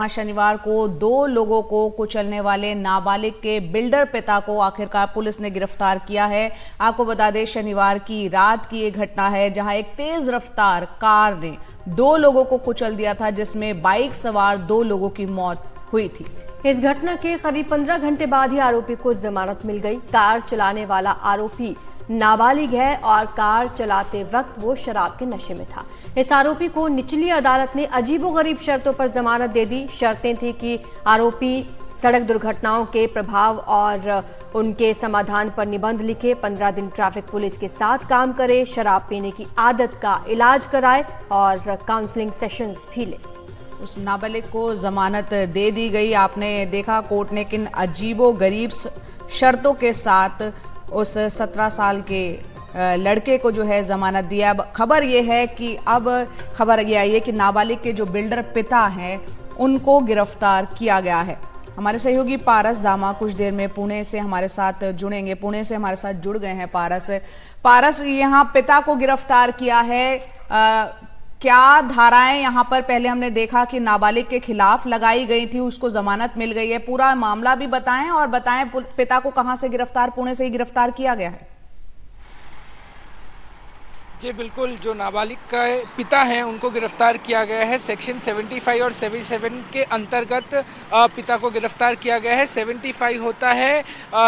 शनिवार को दो लोगों को कुचलने वाले नाबालिग के बिल्डर पिता को आखिरकार पुलिस ने गिरफ्तार किया है। आपको बता दें, शनिवार की रात की ये घटना है जहां एक तेज रफ्तार कार ने दो लोगों को कुचल दिया था, जिसमें बाइक सवार दो लोगों की मौत हुई थी। इस घटना के करीब 15 घंटे बाद ही आरोपी को जमानत मिल गई। कार चलाने वाला आरोपी नाबालिग है और कार चलाते वक्त वो शराब के नशे में था। इस आरोपी को निचली अदालत ने अजीबोगरीब शर्तों पर जमानत दे दी। शर्तें थी कि आरोपी सड़क दुर्घटनाओं के प्रभाव और उनके समाधान पर निबंध लिखे, 15 दिन ट्रैफिक पुलिस के साथ काम करे, शराब पीने की आदत का इलाज कराए और काउंसलिंग सेशंस भी ले। उस नाबालिग को जमानत दे दी गई। आपने देखा कोर्ट ने किन अजीबोगरीब शर्तों के साथ उस 17 साल के लड़के को जो है जमानत दिया। अब खबर ये है कि खबर ये आई है कि नाबालिग के जो बिल्डर पिता हैं उनको गिरफ्तार किया गया है। हमारे सहयोगी पारस दामा कुछ देर में पुणे से हमारे साथ जुड़ेंगे। पुणे से हमारे साथ जुड़ गए हैं पारस, यहाँ पिता को गिरफ्तार किया है। क्या धाराएं यहाँ पर पहले हमने देखा कि नाबालिग के खिलाफ लगाई गई थी, उसको जमानत मिल गई है, पूरा मामला भी बताएं और बताएं पिता को कहां से गिरफ्तार, पुणे से ही गिरफ्तार किया गया है। जी बिल्कुल, जो नाबालिग का पिता हैं उनको गिरफ्तार किया गया है। सेक्शन 75 और 77 के अंतर्गत पिता को गिरफ्तार किया गया है। 75 होता है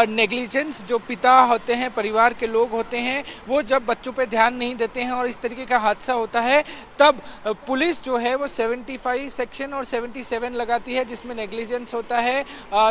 नेग्लिजेंस, जो पिता होते हैं, परिवार के लोग होते हैं, वो जब बच्चों पे ध्यान नहीं देते हैं और इस तरीके का हादसा होता है तब पुलिस जो है वो 75 सेक्शन और 77 लगाती है, जिसमें नेग्लिजेंस होता है।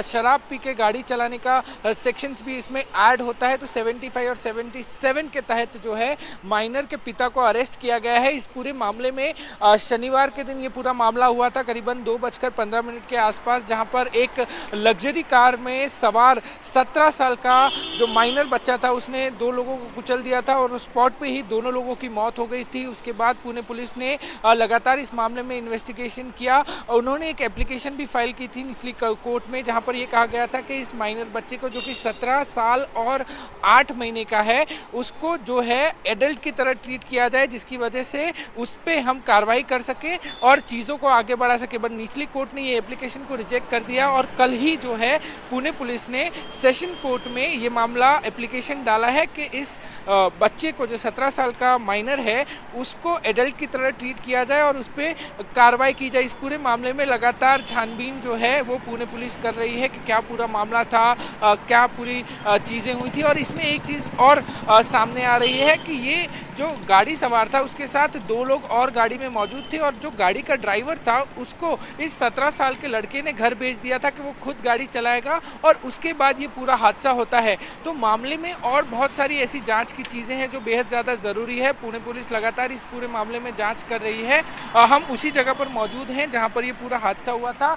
शराब पी के गाड़ी चलाने का सेक्शंस भी इसमें ऐड होता है। तो 75 और 77 के तहत जो है माइनर के पिता को अरेस्ट किया गया है। इस पूरे मामले में शनिवार के दिन ये पूरा मामला हुआ था करीबन 2:15 के आसपास, जहां पर एक लग्जरी कार में सवार 17 साल का जो माइनर बच्चा था उसने दो लोगों को कुचल दिया था और उस स्पॉट पे ही दोनों लोगों की मौत हो गई थी। उसके बाद पुणे पुलिस ने लगातार इस मामले में इन्वेस्टिगेशन किया। उन्होंने एक एप्लीकेशन भी फाइल की थी निचली कोर्ट में, जहां पर यह कहा गया था कि इस माइनर बच्चे को, जो कि 17 साल और 8 महीने का है, उसको जो है एडल्ट की तरह ट्रीट किया जाए, जिसकी वजह से उस पे हम कार्रवाई कर सके और चीज़ों को आगे बढ़ा सके। बट निचली कोर्ट ने ये एप्लीकेशन को रिजेक्ट कर दिया और कल ही जो है पुणे पुलिस ने सेशन कोर्ट में ये मामला एप्लीकेशन डाला है कि इस बच्चे को, जो 17 साल का माइनर है, उसको एडल्ट की तरह ट्रीट किया जाए और उस पर कार्रवाई की जाए। इस पूरे मामले में लगातार छानबीन जो है वो पुणे पुलिस कर रही है कि क्या पूरा मामला था, क्या पूरी चीज़ें हुई थी। और इसमें एक चीज़ और सामने आ रही है कि ये जो गाड़ी सवार था उसके साथ दो लोग और गाड़ी में मौजूद थे और जो गाड़ी का ड्राइवर था उसको इस 17 साल के लड़के ने घर भेज दिया था कि वो खुद गाड़ी चलाएगा और उसके बाद ये पूरा हादसा होता है। तो मामले में और बहुत सारी ऐसी जांच की चीज़ें हैं जो बेहद ज़्यादा ज़रूरी है। पुणे पुलिस लगातार इस पूरे मामले में जांच कर रही है। हम उसी जगह पर मौजूद हैं जहाँ पर ये पूरा हादसा हुआ था।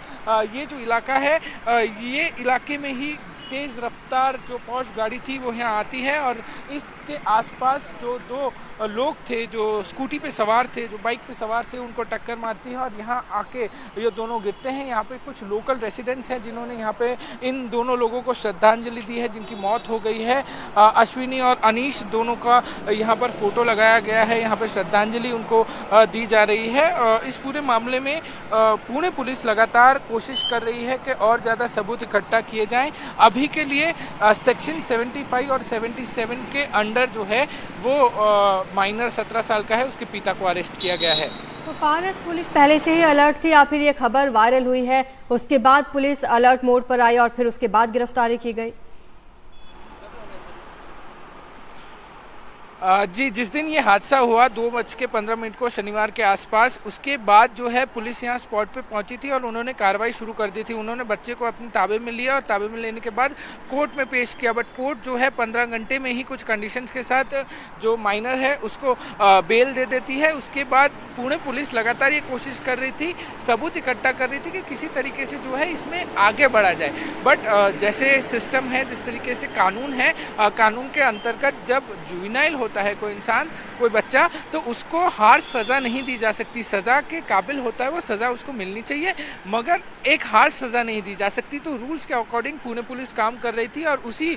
ये जो इलाका है, ये इलाके में ही तेज़ रफ्तार जो पॉश गाड़ी थी वो यहाँ आती है और इसके आसपास जो दो लोग थे जो स्कूटी पे सवार थे, जो बाइक पे सवार थे, उनको टक्कर मारती है और यहाँ आके ये दोनों गिरते हैं। यहाँ पे कुछ लोकल रेसिडेंट्स हैं जिन्होंने यहाँ पे इन दोनों लोगों को श्रद्धांजलि दी है जिनकी मौत हो गई है। अश्विनी और अनीश दोनों का यहाँ पर फोटो लगाया गया है, यहाँ पर श्रद्धांजलि उनको दी जा रही है। इस पूरे मामले में पुणे पुलिस लगातार कोशिश कर रही है कि और ज़्यादा सबूत इकट्ठा किए जाएँ। अभी के लिए सेक्शन 75 और 77 के अंडर जो है वो माइनर 17 साल का है, उसके पिता को अरेस्ट किया गया है। तो पारस, पुलिस पहले से ही अलर्ट थी या फिर ये खबर वायरल हुई है उसके बाद पुलिस अलर्ट मोड पर आई और फिर उसके बाद गिरफ्तारी की गई? जी, जिस दिन ये हादसा हुआ 2:15 को शनिवार के आसपास, उसके बाद जो है पुलिस यहाँ स्पॉट पे पहुंची थी और उन्होंने कार्रवाई शुरू कर दी थी। उन्होंने बच्चे को अपने ताबे में लिया और ताबे में लेने के बाद कोर्ट में पेश किया। बट कोर्ट जो है 15 घंटे में ही कुछ कंडीशंस के साथ जो माइनर है उसको बेल दे देती है। उसके बाद पुणे पुलिस लगातार ये कोशिश कर रही थी, सबूत इकट्ठा कर रही थी कि किसी तरीके से जो है इसमें आगे बढ़ा जाए। बट जैसे सिस्टम है, जिस तरीके से कानून है, कानून के अंतर्गत जब जुवेनाइल होता है कोई इंसान, कोई बच्चा, तो उसको हार्श सज़ा नहीं दी जा सकती। सज़ा के काबिल होता है वो, सज़ा उसको मिलनी चाहिए, मगर एक हार्श सज़ा नहीं दी जा सकती। तो रूल्स के अकॉर्डिंग पुणे पुलिस काम कर रही थी और उसी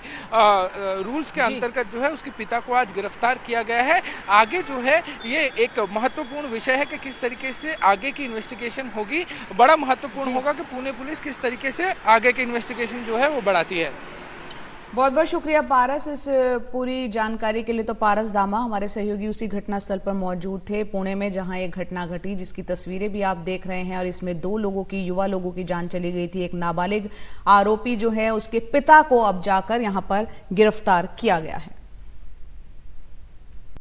रूल्स के अंतर्गत जो है उसके पिता को आज गिरफ्तार किया गया है। आगे जो है ये एक महत्वपूर्ण विषय है कि किस तरीके से आगे की इन्वेस्टिगेशन होगी। बड़ा महत्वपूर्ण होगा कि पुणे पुलिस किस तरीके से आगे की इन्वेस्टिगेशन जो है वो बढ़ाती है। बहुत बहुत शुक्रिया पारस इस पूरी जानकारी के लिए। तो पारस दामा हमारे सहयोगी उसी घटनास्थल पर मौजूद थे पुणे में, जहां ये घटना घटी, जिसकी तस्वीरें भी आप देख रहे हैं। और इसमें 2 लोगों की, युवा लोगों की जान चली गई थी। एक नाबालिग आरोपी जो है उसके पिता को अब जाकर यहां पर गिरफ्तार किया गया है।